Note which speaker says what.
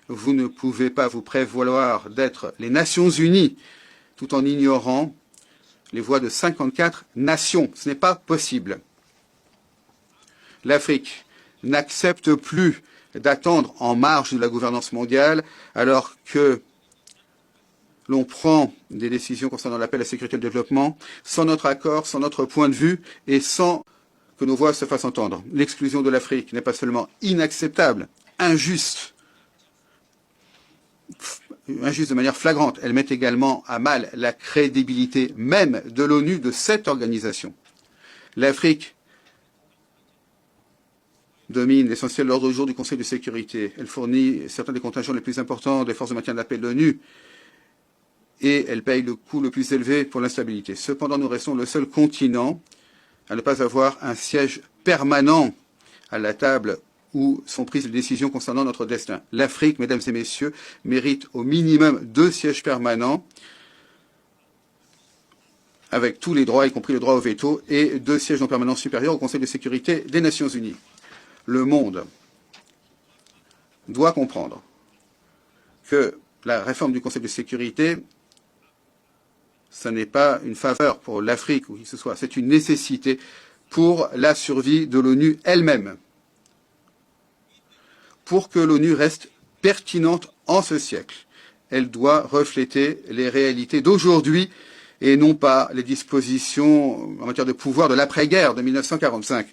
Speaker 1: Vous ne pouvez pas vous prévaloir d'être les Nations Unies tout en ignorant les voix de 54 nations. Ce n'est pas possible. L'Afrique n'accepte plus d'attendre en marge de la gouvernance mondiale alors que l'on prend des décisions concernant l'appel à la sécurité et le développement sans notre accord, sans notre point de vue et sans que nos voix se fassent entendre. L'exclusion de l'Afrique n'est pas seulement inacceptable, injuste de manière flagrante, elle met également à mal la crédibilité même de l'ONU, de cette organisation. L'Afrique domine l'essentiel de l'ordre du jour du Conseil de sécurité. Elle fournit certains des contingents les plus importants des forces de maintien de la paix de l'ONU et elle paye le coût le plus élevé pour l'instabilité. Cependant, nous restons le seul continent à ne pas avoir un siège permanent à la table où sont prises les décisions concernant notre destin. L'Afrique, mesdames et messieurs, mérite au minimum 2 sièges permanents avec tous les droits, y compris le droit au veto, et 2 sièges non permanents supérieurs au Conseil de sécurité des Nations Unies. Le monde doit comprendre que la réforme du Conseil de sécurité, ce n'est pas une faveur pour l'Afrique ou qui que ce soit, c'est une nécessité pour la survie de l'ONU elle-même. Pour que l'ONU reste pertinente en ce siècle, elle doit refléter les réalités d'aujourd'hui et non pas les dispositions en matière de pouvoir de l'après-guerre de 1945.